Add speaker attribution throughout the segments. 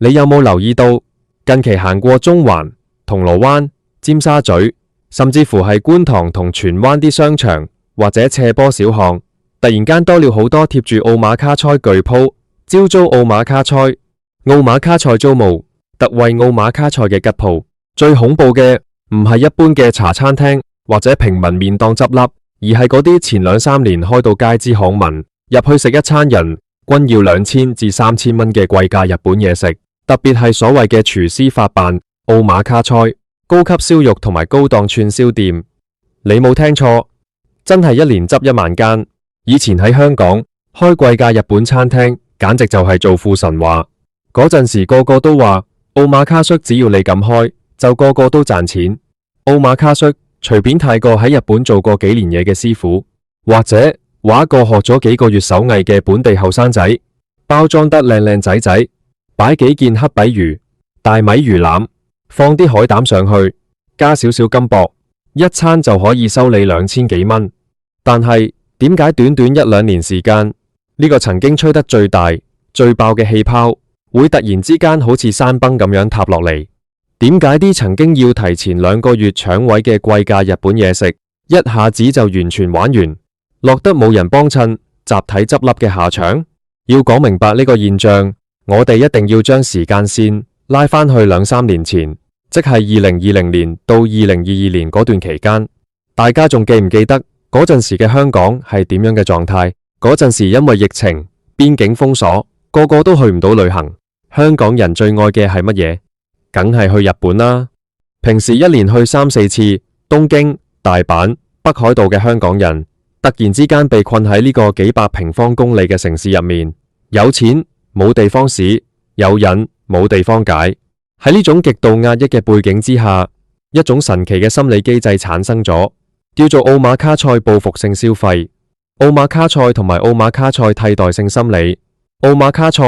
Speaker 1: 你有冇留意到近期行過中環、銅鑼灣、尖沙咀，甚至乎係觀塘同荃灣啲商場或者斜坡小巷，突然間多了好多貼住奧馬卡塞巨鋪，招租奧馬卡塞、奧馬卡塞租務、特惠奧馬卡塞嘅吉鋪。最恐怖嘅唔係一般嘅茶餐廳或者平民麵檔執笠，而係嗰啲前2-3年開到街知巷聞，入去食一餐人均要2000至3000蚊嘅貴價日本嘢食。特別係所謂嘅廚師法辦奧馬卡塞高級燒肉同埋高檔串燒店，你冇聽錯，真係一年執1萬間。以前喺香港開貴價日本餐廳，簡直就係造富神話。嗰陣時個個都話奧馬卡塞只要你敢開，就個個都賺錢。奧馬卡塞隨便睇個喺日本做過幾年嘢嘅師傅，或者畫個學咗幾個月手藝嘅本地後生仔，包裝得靚靚仔仔，擺幾件黑比魚、大米魚腩，放啲海膽上去，加少少金箔，一餐就可以收你2000幾蚊。但係點解短短1-2年時間，呢個曾經吹得最大、最爆嘅氣泡，會突然之間好似山崩咁樣塌落嚟？點解啲曾經要提前2個月搶位嘅貴價日本嘢食，一下子就完全玩完，落得冇人幫襯，集體執笠嘅下場？要講明白呢個現象，我哋一定要將時間線拉返去2-3年前，即係2020年到2022年嗰段期間。大家仲記唔記得嗰陣時嘅香港係點樣嘅狀態？嗰陣時因為疫情，邊境封鎖，個個都去唔到旅行。香港人最愛嘅係乜嘢？梗係去日本啦。平時一年去3-4次東京、大阪、北海道嘅香港人，突然之間被困喺呢個幾百平方公里嘅城市入面，有錢冇地方使，有癮冇地方解。喺呢種極度壓抑嘅背景之下，一種神奇嘅心理機制產生咗，叫做奧馬卡塞報復性消費。奧馬卡塞同埋奧馬卡塞替代性心理。奧馬卡塞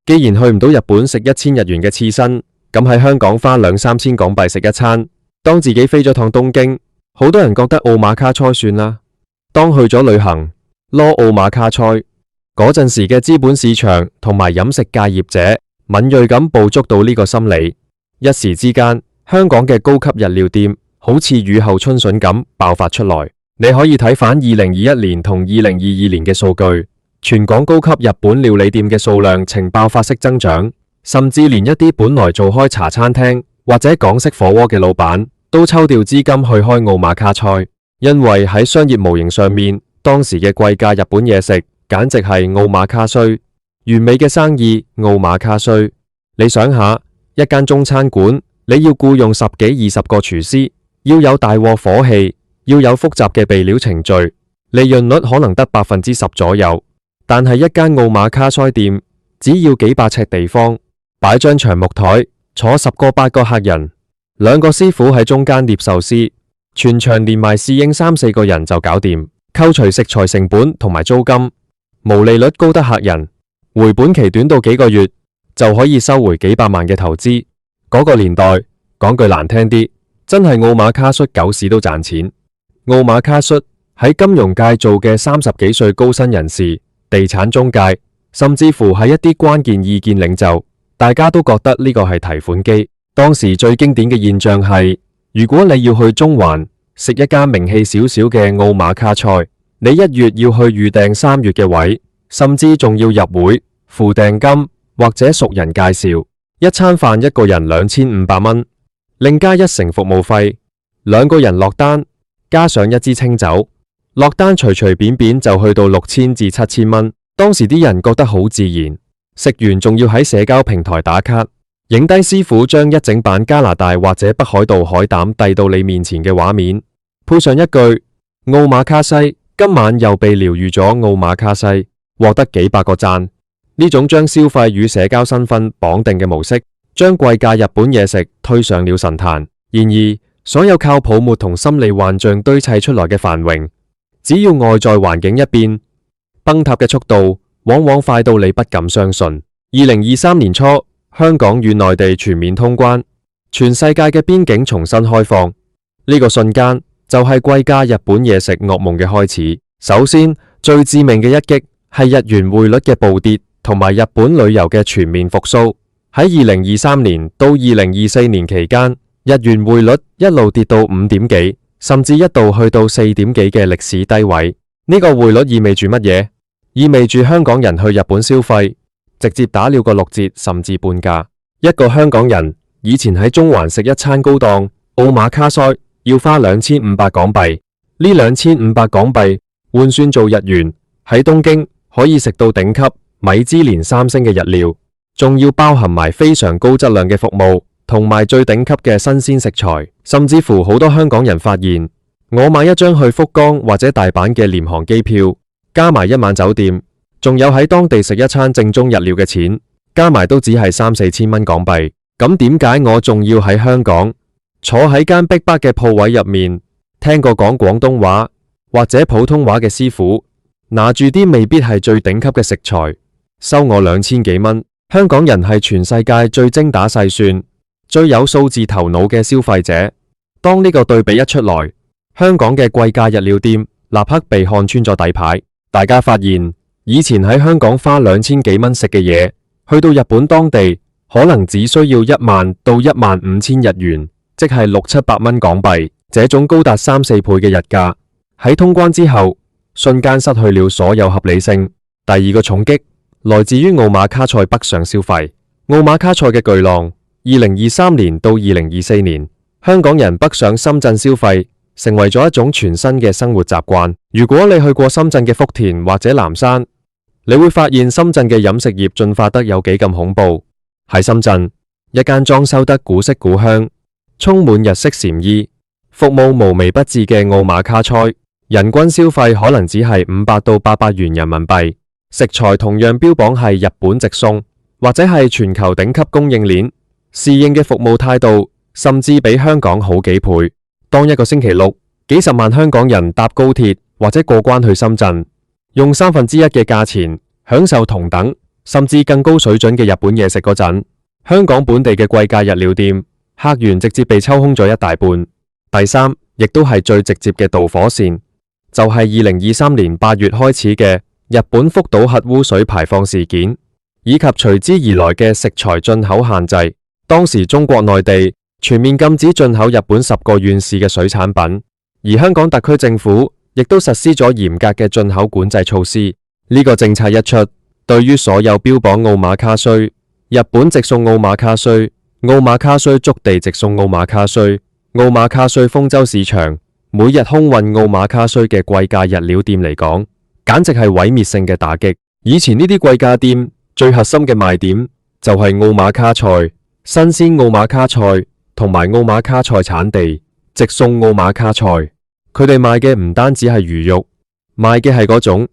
Speaker 1: 既然去唔到日本食1000日元嘅刺身，咁喺香港花2-3千港幣食一餐。當自己飛咗趟東京，好多人覺得奧馬卡塞算啦。當去咗旅行，攞奧馬卡塞，嗰陣時嘅資本市場同埋飲食界業者敏銳咁捕捉到呢個心理，一時之間，香港嘅高級日料店好似雨後春筍咁爆發出來。你可以睇返2021年同2022年嘅數據，全港高級日本料理店嘅數量呈爆發式增長。甚至連一啲本來做開茶餐廳或者港式火鍋嘅老闆都抽調資金去開奧馬卡塞，因為喺商業模型上面，當時嘅貴價日本嘢食簡直係奧馬卡塞，完美嘅生意奧馬卡塞。你想下，一間中餐館你要僱用10幾20個廚師，要有大鑊火氣，要有複雜嘅備料程序，利潤率可能得10%左右。但係一間奧馬卡塞店只要幾百尺地方，擺張長木台，坐10個8個客人，2個師傅喺中間捏壽司，全場連埋侍應3-4個人就搞掂，扣除食材成本同埋租金，毛利率高得嚇人，回本期短到幾個月就可以收回幾百萬嘅投資。嗰個年代，講句難聽啲，真係奧馬卡塞狗屎都賺錢。奧馬卡塞喺金融界做嘅30幾歲高薪人士、地產中介，甚至乎係一啲關鍵意見領袖，大家都覺得呢個係提款機。當時最經典嘅現象係，如果你要去中環食一間名氣少少嘅奧馬卡塞，你1月要去預訂3月嘅位，甚至仲要入會付訂金或者熟人介紹，一餐飯一個人2500蚊，另加1成服務費，2個人落單加上1支清酒，落單隨隨便便就去到6000至7000蚊。當時啲人覺得好自然，食完仲要喺社交平台打卡，影低師傅將一整版加拿大或者北海道海膽遞到你面前嘅畫面，配上一句奧馬卡西今晚又被療癒咗奧馬卡西，獲得幾百個讚。呢種將消費與社交身份綁定嘅模式，將貴價日本嘢食推上了神壇。然而，所有靠泡沫同心理幻象堆砌出來嘅繁榮，只要外在環境一變，崩塌嘅速度往往快到你不敢相信。2023年初，香港與內地全面通關，全世界嘅邊境重新開放，呢個瞬間就係貴價日本嘢食噩夢嘅開始。首先，最致命嘅一擊係日元匯率嘅暴跌，同埋日本旅遊嘅全面復甦。喺2023年到2024年期間，日元匯率一路跌到5點幾，甚至一度去到4點幾嘅歷史低位。呢個匯率意味住乜嘢？意味住香港人去日本消費，直接打了個6折甚至半價。一個香港人以前喺中環食一餐高檔奧馬卡西要花2500港幣，呢2500港幣換算做日元，喺東京可以食到頂級米芝蓮3星嘅日料，仲要包含埋非常高質量嘅服務，同埋最頂級嘅新鮮食材。甚至乎好多香港人發現，我買一張去福岡或者大阪嘅廉航機票，加埋一晚酒店，仲有喺當地食一餐正宗日料嘅錢，加埋都只係3-4千蚊港幣。咁點解我仲要喺香港坐喺間逼迫嘅鋪位入面，聽個講廣東話或者普通話嘅師傅拿住啲未必係最頂級嘅食材，收我2000幾蚊？香港人係全世界最精打細算、最有數字頭腦嘅消費者。當呢個對比一出來，香港嘅貴價日料店立刻被看穿咗底牌。大家發現，以前喺香港花2000幾蚊食嘅嘢，去到日本當地可能只需要1萬到15000日元，即係600-700蚊港幣。這種高達3-4倍嘅日價，喺通關之後瞬間失去了所有合理性。第二個重擊來自於奧馬卡賽北上消費。奧馬卡賽嘅巨浪，2023年到2024年，香港人北上深圳消費成為咗一種全新嘅生活習慣。如果你去過深圳嘅福田或者南山，你會發現深圳嘅飲食業進化得有幾咁恐怖。喺深圳，一間裝修得古色古香、充滿日式禪意、服務無微不至嘅奧馬卡賽，人均消費可能只係500到800元人民幣，食材同樣標榜係日本直送，或者係全球頂級供應鏈，侍應嘅服務態度甚至比香港好幾倍。當一個星期六，幾十萬香港人搭高鐵或者過關去深圳，用1/3嘅價錢享受同等甚至更高水準嘅日本嘢食嗰陣，香港本地嘅貴價日料店客源直接被抽空咗一大半。第三，亦都係最直接嘅導火線，就係2023年8月開始嘅日本福島核污水排放事件，以及隨之而來嘅食材進口限制。當時中國內地全面禁止進口日本10個縣市嘅水產品，而香港特區政府亦都實施咗嚴格嘅進口管制措施。呢個政策一出，對於所有標榜奧馬卡西、日本直送奧馬卡西、奧馬卡西築地直送奧馬卡西、奧馬卡西豐洲市場每日空運奧馬卡西嘅貴價日料店嚟講，簡直係毀滅性嘅打擊。以前呢啲貴價店最核心嘅賣點就係奧馬卡菜、新鮮奧馬卡菜同埋奧馬卡菜產地直送奧馬卡菜。佢哋賣嘅唔單止係魚肉，賣嘅係嗰種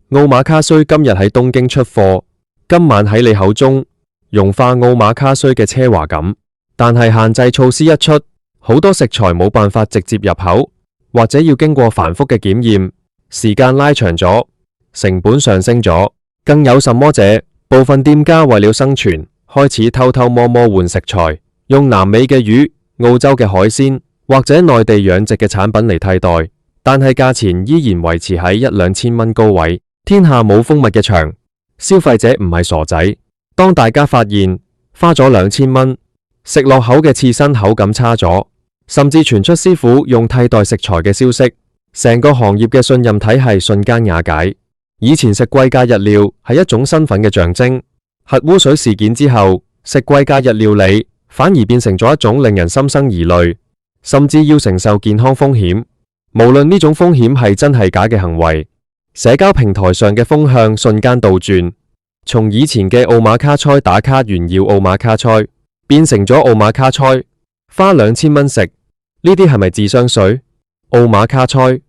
Speaker 1: 奧馬卡西今日喺東京出貨，今晚喺你口中融化奧馬卡西嘅奢華感。但係限制措施一出，好多食材冇辦法直接入口，或者要經過繁複嘅檢驗，時間拉長咗，成本上升咗。更有什麼者，部分店家為了生存，開始偷偷摸摸換食材，用南美嘅魚、澳洲嘅海鮮或者內地養殖嘅產品嚟替代，但係價錢依然維持喺1-2千蚊高位。天下冇蜂蜜嘅場，消費者唔係傻仔。當大家發現花咗2000蚊食落口嘅刺身口感差咗，甚至傳出師傅用替代食材嘅消息，成個行業嘅信任體系瞬間瓦解。以前食貴價日料係一種身份嘅象徵，核污水事件之後，食貴價日料理反而變成咗一種令人心生疑慮，甚至要承受健康風險。無論呢種風險係真係假嘅行為，社交平台上嘅風向瞬間倒轉，從以前嘅奧馬卡賽打卡炫耀奧馬卡賽，變成咗奧馬卡賽花2000蚊食，呢啲係咪智商稅？奧馬卡賽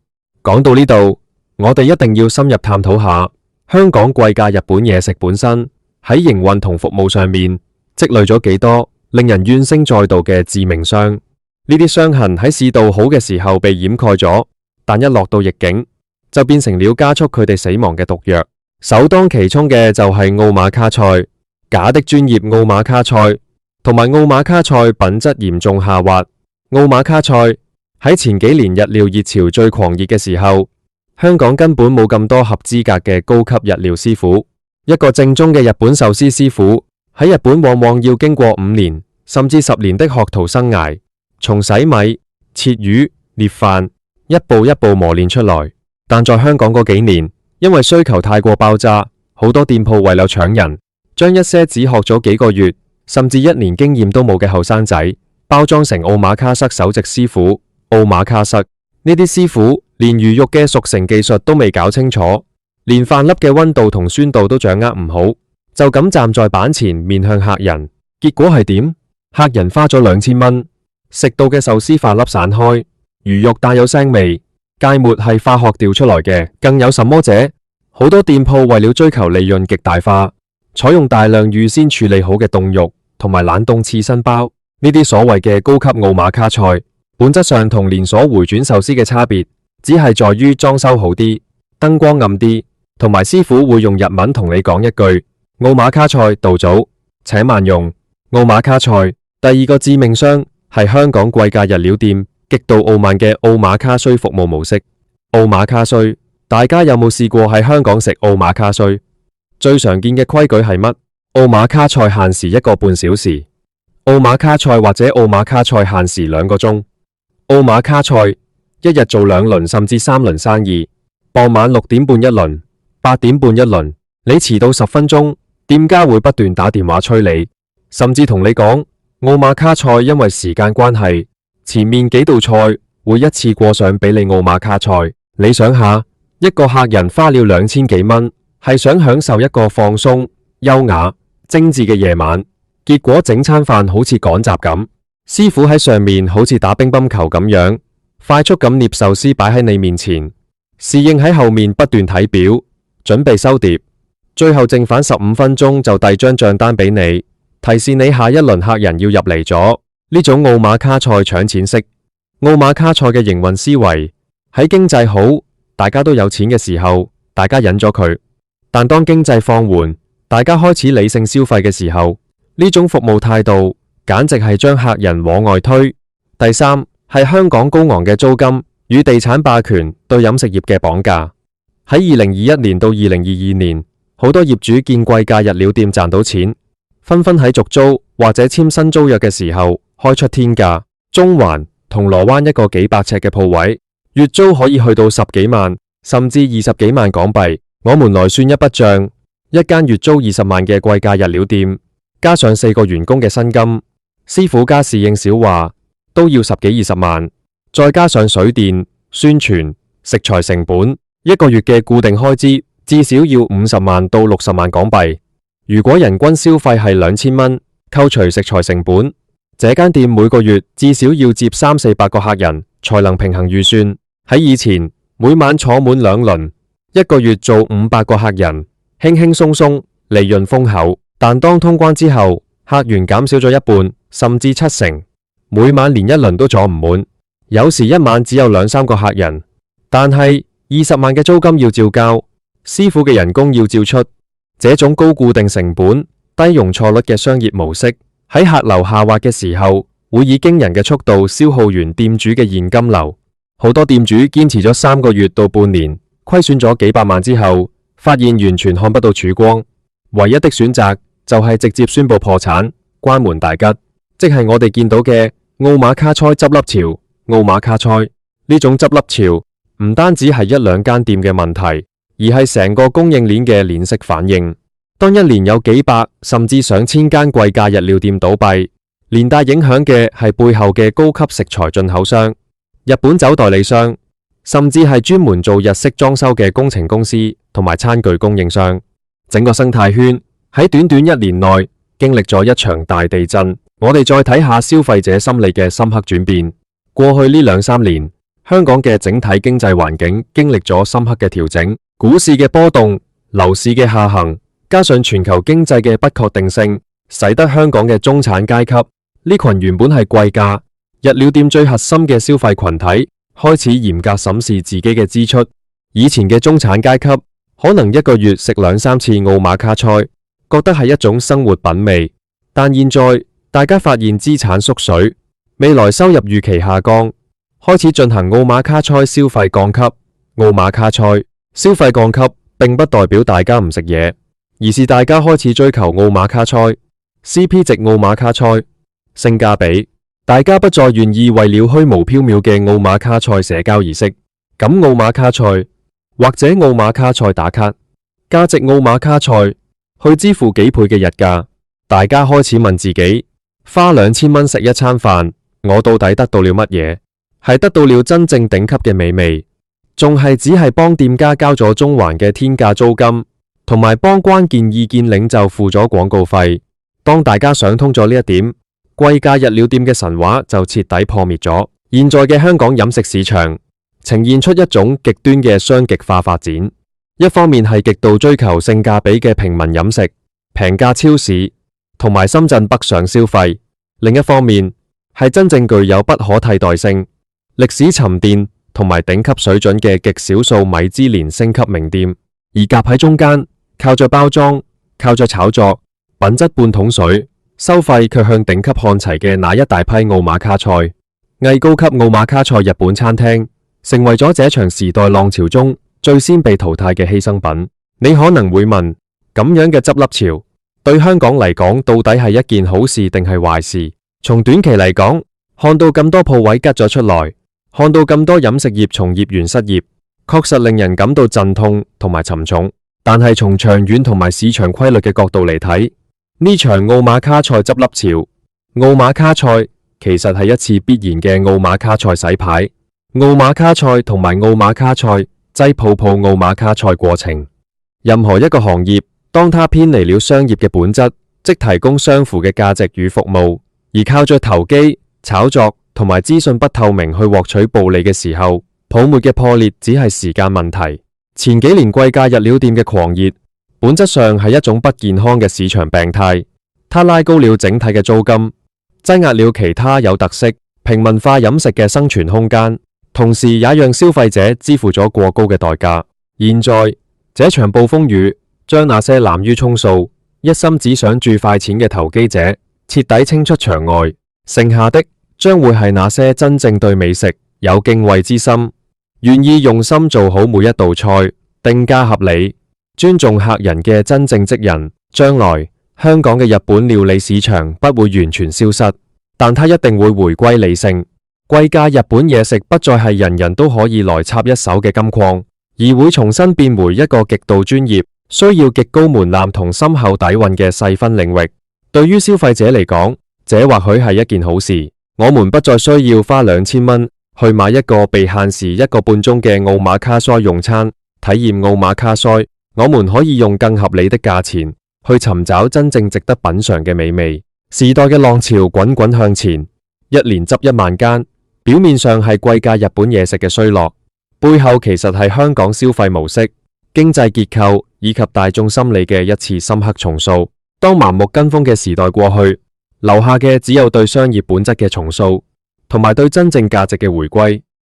Speaker 1: 講到呢度，我哋一定要深入探討下香港貴價日本嘢食本身喺營運同服務上面積累咗幾多令人怨聲載道嘅致命傷。呢啲傷痕喺市道好嘅時候被掩蓋咗，但一落到逆境就變成了加速佢哋死亡嘅毒藥。首當其衝嘅就係奧馬卡賽，假的專業奧馬卡賽同埋奧馬卡賽品質嚴重下滑。奧馬卡賽喺前幾年日料熱潮最狂熱嘅時候，香港根本冇咁多合資格嘅高級日料師傅。一個正宗嘅日本壽司師傅喺日本往往要經過5年甚至10年的學徒生涯，從洗米、切魚、捏飯，一步一步磨練出來。但在香港嗰幾年，因為需求太過爆炸，好多店鋪為了搶人，將一些只學咗幾個月甚至1年經驗都冇嘅後生仔包裝成奧馬卡塞首席師傅。奧馬卡塞呢啲師傅連魚肉嘅熟成技術都未搞清楚，連飯粒嘅溫度同酸度都掌握唔好，就咁站在板前面向客人，結果係點？客人花咗2000蚊食到嘅壽司飯粒散開，魚肉帶有腥味，芥末係化學調出來嘅，更有什麼者？好多店鋪為了追求利潤極大化，採用大量預先處理好嘅凍肉同埋冷凍刺身包。呢啲所謂嘅高級奧馬卡菜，本質上同連鎖回轉壽司嘅差別，只係在於裝修好啲、燈光暗啲，同埋師傅會用日文同你講一句奧馬卡菜到早，請慢用。奧馬卡菜第二個致命傷係香港貴價日料店極度傲慢嘅奧馬卡衰服務模式。奧馬卡衰，大家有冇試過喺香港食奧馬卡衰？最常見嘅規矩係乜？奧馬卡菜限時1個半小時，奧馬卡菜或者奧馬卡菜限時2個鐘。奧馬卡菜一日做2輪甚至3輪生意，傍晚6點半一輪，8點半一輪。你遲到10分鐘，店家會不斷打電話催你，甚至同你講奧馬卡菜因為時間關係，前面幾道菜會一次過上俾你奧馬卡菜。你想下，一個客人花了2000幾蚊，係想享受一個放鬆、優雅、精緻嘅夜晚，結果整餐飯好似趕集咁。師傅喺上面好似打乒乓球咁樣，快速咁捏壽司擺喺你面前，侍應喺後面不斷睇表，準備收碟，最後剩返15分鐘就遞張賬單俾你，提示你下一輪客人要入嚟咗。呢種奧馬卡菜搶錢式。奧馬卡菜嘅營運思維喺經濟好，大家都有錢嘅時候，大家忍咗佢，但當經濟放緩，大家開始理性消費嘅時候，呢種服務態度簡直係將客人往外推。第三係香港高昂嘅租金與地產霸權對飲食業嘅綁架。喺2021年到2022年，好多業主見貴價日料店賺到錢，紛紛喺續租或者簽新租約嘅時候開出天價。中環、銅鑼灣一個幾百尺嘅鋪位，月租可以去到10幾萬，甚至20幾萬港幣。我們來算一筆賬，一間月租20萬嘅貴價日料店，加上4個員工嘅薪金，師傅加侍應小話都要10幾20萬，再加上水電、宣傳、食材成本，一個月嘅固定開支至少要50萬到60萬港幣。如果人均消費係2000蚊，扣除食材成本，這間店每個月至少要接300-400個客人，才能平衡預算。喺以前，每晚坐滿2輪，一個月做500個客人，輕輕鬆鬆，利潤豐厚。但當通關之後，客源減少咗一半，甚至70%，每晚連一輪都坐唔滿，有時一晚只有2-3個客人。但係20萬嘅租金要照交，師傅嘅人工要照出，這種高固定成本、低容錯率嘅商業模式，喺客流下滑嘅時候，會以驚人嘅速度消耗完店主嘅現金流。好多店主堅持咗3個月到半年，虧損咗幾百萬之後，發現完全看不到曙光，唯一的選擇就係直接宣布破產、關門大吉，即係我哋見到嘅奧馬卡菜執笠潮。奧馬卡菜呢種執笠潮唔單止係1-2間店嘅問題，而係成個供應鏈嘅鏈式反應。當一年有幾百甚至上千間貴價日料店倒閉，連帶影響嘅係背後嘅高級食材進口商、日本酒代理商，甚至係專門做日式裝修嘅工程公司同埋餐具供應商。整個生態圈喺短短1年內經歷咗一場大地震。我哋再睇下消費者心理嘅深刻轉變。過去呢2-3年，香港嘅整體經濟環境經歷咗深刻嘅調整，股市嘅波動、樓市嘅下行，加上全球經濟嘅不確定性，使得香港嘅中產階級呢群原本係貴價日料店最核心嘅消費群體，開始嚴格審視自己嘅支出。以前嘅中產階級可能一個月食2-3次奧馬卡菜，覺得係一種生活品味，但現在大家發現資產縮水，未來收入預期下降，開始進行奧馬卡菜消費降級。奧馬卡菜消費降級並不代表大家唔食嘢，而是大家開始追求奧馬卡菜， CP 值奧馬卡賽，性價比，大家不再願意為了虛無縹緲嘅奧馬卡賽社交儀式，咁奧馬卡賽或者奧馬卡賽打卡，價值奧馬卡賽去支付幾倍嘅日價，大家開始問自己，花2000蚊食一餐飯，我到底得到了乜嘢？係得到了真正頂級嘅美味，仲係只係幫店家交咗中環嘅天價租金，同埋幫關鍵意見領袖付咗廣告費？當大家想通咗呢一點，貴價日料店嘅神話就徹底破滅咗。現在嘅香港飲食市場呈現出一種極端嘅雙極化發展，一方面係極度追求性價比嘅平民飲食、平價超市同埋深圳北上消費，另一方面係真正具有不可替代性、歷史沉澱同埋頂級水準嘅極少數米芝蓮星級名店，而夾喺中間，靠着包裝、靠着炒作、品質半桶水，收費卻向頂級看齊嘅那一大批奧馬卡賽、偽高級奧馬卡賽日本餐廳，成為咗這場時代浪潮中最先被淘汰嘅犧牲品。你可能會問，咁樣嘅執笠潮對香港嚟講到底係一件好事定係壞事？從短期嚟講，看到咁多鋪位吉咗出來，看到咁多飲食業從業員失業，確實令人感到陣痛同埋沉重。但係從長遠同埋市場規律嘅角度嚟睇，呢場奧馬卡賽執笠潮，奧馬卡賽其實係一次必然嘅奧馬卡賽洗牌。奧馬卡賽同埋奧馬卡賽擠泡泡奧馬卡賽過程，任何一個行業，當它偏離了商業嘅本質，即提供相符嘅價值與服務，而靠着投機、炒作同埋資訊不透明去獲取暴利嘅時候，泡沫嘅破裂只係時間問題。前幾年貴價日料店嘅狂熱，本質上係一種不健康嘅市場病態，它拉高了整體嘅租金，擠壓了其他有特色、平民化飲食嘅生存空間，同時也讓消費者支付咗過高嘅代價。現在，這場暴風雨將那些濫竽充數、一心只想賺快錢嘅投機者徹底清出場外，剩下的將會係那些真正對美食有敬畏之心，願意用心做好每一道菜，定價合理，尊重客人嘅真正職人。將來香港嘅日本料理市場不會完全消失，但它一定會回歸理性。貴價日本嘢食不再係人人都可以來插一手嘅金礦，而會重新變回一個極度專業、需要極高門檻同深厚底蘊嘅細分領域。對於消費者嚟講，這或許係一件好事。我們不再需要花2000蚊去買一個被限時1個半鐘嘅奧馬卡賽用餐，體驗奧馬卡賽。我們可以用更合理的價錢去尋找真正值得品嘗嘅美味。時代嘅浪潮滾滾向前，一年執1萬間，表面上係貴價日本嘢食嘅衰落，背後其實係香港消費模式、經濟結構以及大眾心理嘅一次深刻重塑。當盲目跟風嘅時代過去，留下嘅只有對商業本質嘅重塑，同埋對真正價值嘅回歸。